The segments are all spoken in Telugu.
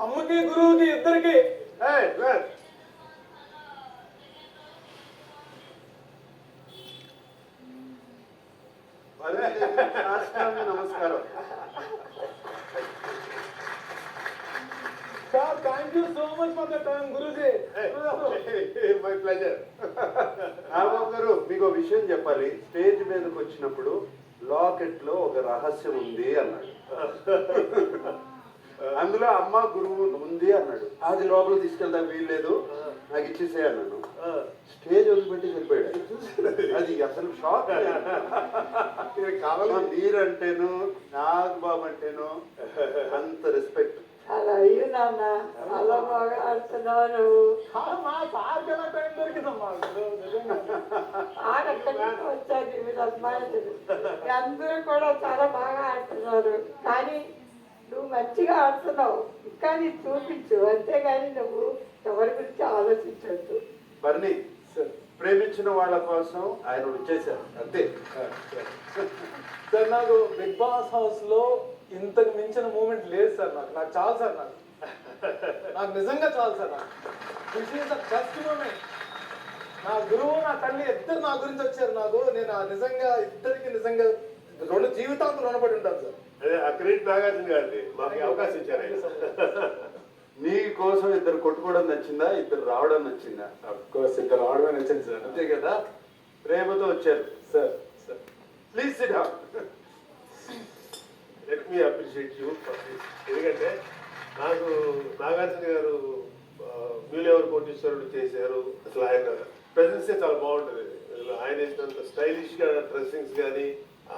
అమ్మకి గురువుకి ఇద్దరికి నమస్కారం sir. Thank you so much for the time Guruji. My pleasure. Nagababu గారు మీకు విషయం చెప్పాలి. స్టేజ్ మీదకి వచ్చినప్పుడు లాకెట్ లో ఒక రహస్యం ఉంది అన్నాడు. అందులో అమ్మ గురువు ఉంది అన్నాడు. అది లోపల తీసుకెళ్తా వీల్లేదు, నాకు ఇచ్చేసే అన్నాను. స్టేజ్ వదిలిపెట్టి వెళ్ళిపోయాడు. అది అసలు షాక్. కావాలి మీరంటేను నాగబాబు అంటేను అంత రెస్పెక్ట్. అలా అయ్యి నాన్న చాలా బాగా ఆడుతున్నారు. మా సార్కి ఎలా టైం దొరికిందమ్మా? ఆడక్కడి నుంచి వచ్చారు మీరు అమ్మాయిలు అందరూ కూడా చాలా బాగా ఆడుతున్నారు. కానీ నువ్వు మంచిగా ఆడుతున్నావు, ఇంకా నీ చూపించు, అంతేగాని నువ్వు ఎవరి గురించి ఆలోచించవద్దు. బర్నీ ప్రేమించిన వాళ్ళ కోసం ఆయన వచ్చేసారు అంతే. సార్ నాకు బిగ్ బాస్ హౌస్ లో ఇంతకు మించిన మూమెంట్ లేదు సార్. నాకు చాలు సార్. నాకు నిజంగా చాలు sir. This is the best moment. నా గురువు నా తల్లి ఇద్దరు నా గురించి వచ్చారు. నేను నిజంగా ఇద్దరికి నిజంగా రెండు జీవితాంతం రుణపడి ఉంటాను సార్. అదే ఆ క్రెడిట్ నాగార్జున గారిది. మాకు అవకాశం ఇచ్చారు. నీ కోసం ఇద్దరు కొట్టుకోవడం నచ్చిందా, ఇద్దరు రావడం నచ్చిందా? కోర్స్ ఇద్దరు రావడమే నచ్చింది సార్. అంతే కదా, ప్రేమతో వచ్చారు. Sir please SIT down. Let me appreciate you for this. ఎందుకంటే నాకు నాగార్జున గారు మ్యూలేవర్ కోటీశ్వరుడు చేశారు. అసలు ఆయన ప్రెజెన్సే చాలా బాగుంటుంది. ఆయన వేసినంత స్టైలిష్గా డ్రెస్సింగ్స్ కానీ ఆ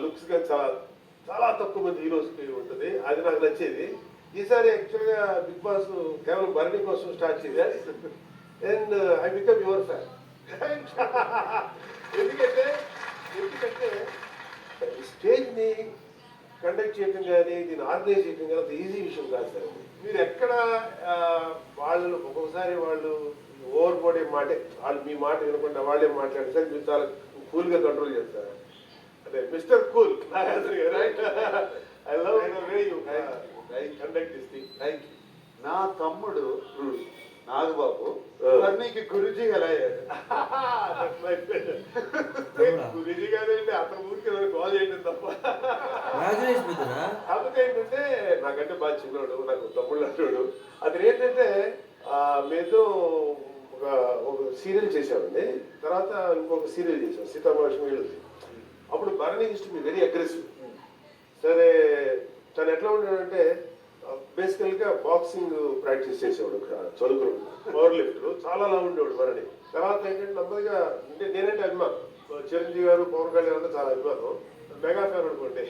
లుక్స్ కానీ చాలా చాలా తక్కువ మంది హీరోస్కి ఉంటుంది. అది నాకు నచ్చేది. ఈసారి యాక్చువల్గా బిగ్ బాస్ కేవలం బర్నీ కోసం స్టార్ట్ చేయాలి. And I become your fan. ఎందుకంటే స్టేజ్ని కండక్ట్ చేయడం కానీ దీన్ని ఆర్గనైజ్ చేయడం కానీ అంత ఈజీ విషయం కాదు సార్. మీరు ఎక్కడ వాళ్ళు ఒక్కొక్కసారి వాళ్ళు ఓవర్ బోర్డ్ మాట, వాళ్ళు మీ మాట వినకుండా వాళ్ళే మాట్లాడేసరికి మీరు చాలా కూల్గా కంట్రోల్ చేస్తారు. అదే mister cool right. I love the way you conduct this thing. Thank you. నా తమ్ముడు నాగబాబు బర్నీకి గురుజీ ఎలా అయ్యాడు? గురుజీ కాదండి, అతను ఊరికి కాల్ చేయడం తప్ప. కాకపోతే ఏంటంటే నాకంటే బాగా చిన్నోడు, నాకు తమ్ముళ్ళు అంటాడు. అతను ఏంటంటే మేము ఒక సీరియల్ చేసామండి. తర్వాత ఇంకొక సీరియల్ చేసాం, సీతామహాలక్ష్మి. అప్పుడు Barney used to be very aggressive. సరే తను ఎట్లా ఉండేదంటే బేసికల్గా బాక్సింగ్ ప్రాక్టీస్ చేసేవాడు, చదువుకుని పవర్ లిఫ్టర్, చాలా లా ఉండేవాడు బర్నీ. తర్వాత ఏంటంటే నెమ్మదిగా నేనంటే అభిమానం, చిరంజీవి గారు పవన్ కళ్యాణ్ అంటే చాలా అభిమానం, మెగా ఫ్యాన్ అనుకోండి.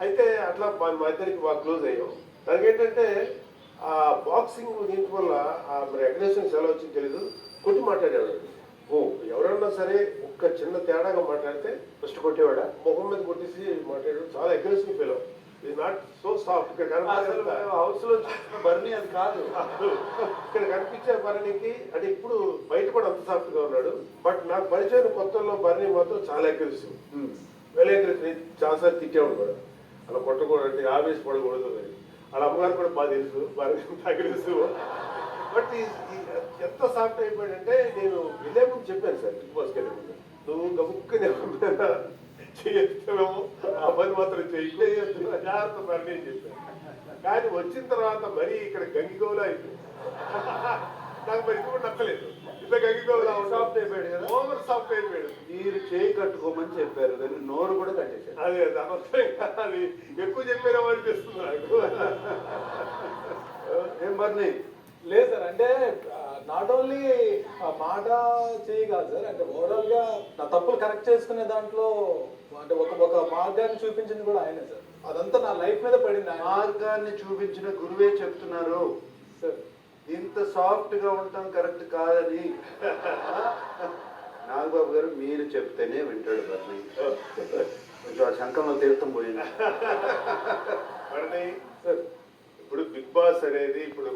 అయితే అట్లా మా ఇద్దరికి బాగా క్లోజ్ అయ్యాం. దానికి ఏంటంటే ఆ బాక్సింగ్ దీని వల్ల మరి అగ్రెషన్స్ ఎలా వచ్చింది తెలీదు, కొట్టి మాట్లాడేవాడు. ఎవరన్నా సరే ఒక్క చిన్న తేడాగా మాట్లాడితే ఫస్ట్ కొట్టేవాడా, ముఖం మీద కొట్టేసి మాట్లాడాడు. చాలా అగ్రెసివ్ ఫీల్. ఇది నాట్ సో సాఫ్ట్. ఇక్కడ హౌస్ లో బర్నీ అది కాదు. ఇక్కడ కనిపించే బర్నీకి అంటే ఇప్పుడు బయట కూడా అంత సాఫ్ట్ గా ఉన్నాడు. బట్ నాకు పరిచయం కొత్తలో బర్నీ మాత్రం చాలా అగ్రెసివ్, వెల్ అగ్రెసివ్. చాలాసార్లు తిట్టేవాడు కూడా, అలా కొట్టకూడదు, ఆవేశపడకూడదు అని. వాళ్ళ అమ్మగారు కూడా బాగా తెలుసు బర్నీ అగ్రెసివ్. బట్ ఎంత సాఫ్ట్ అయిపోయాడంటే నేను వెళ్ళే ముందు చెప్పాను సార్, బిగ్ బాస్కి వెళ్ళే ముందు, నువ్వు గబుక్కునే చేయొచ్చావేమో, ఆ పని మాత్రం చేయొద్దు, జాగ్రత్త బర్నీ అని చెప్పాను. కానీ వచ్చిన తర్వాత మరీ ఇక్కడ గంగిగోలా అయిపోయింది. నాకు మరి ఇది కూడా నచ్చలేదు. ఇంత గంగిగోలా సాఫ్ట్ అయిపోయాడు కదా, ఓవర్ సాఫ్ట్ అయిపోయాడు. మీరు చేయి కట్టుకోమని చెప్పారు కానీ నోరు కూడా కట్టేశారు. అదే అది ఎక్కువ చెప్పారేమో అనిపిస్తుంది నాకు. ఏం బర్నీ? లేదు సార్, అంటే నాట్ ఓన్లీ మాట చేయి కాదు సార్, అంటే ఓవరాల్ గా నా తప్పులు కరెక్ట్ చేసుకునే దాంట్లో అంటే ఒక మార్గాన్ని చూపించింది కూడా ఆయనే సార్. అదంతా నా లైఫ్ మీద పడింది. మార్గాన్ని చూపించిన గురువే చెప్తున్నారు సార్ ఇంత సాఫ్ట్ గా ఉండటం కరెక్ట్ కాదని. నాగబాబు గారు మీరు చెప్తేనే వింటాడు బర్నీ. కొంచెం ఆ శంఖంలో తీర్థం పోయింది. ఇప్పుడు బిగ్ బాస్ అనేది ఇప్పుడు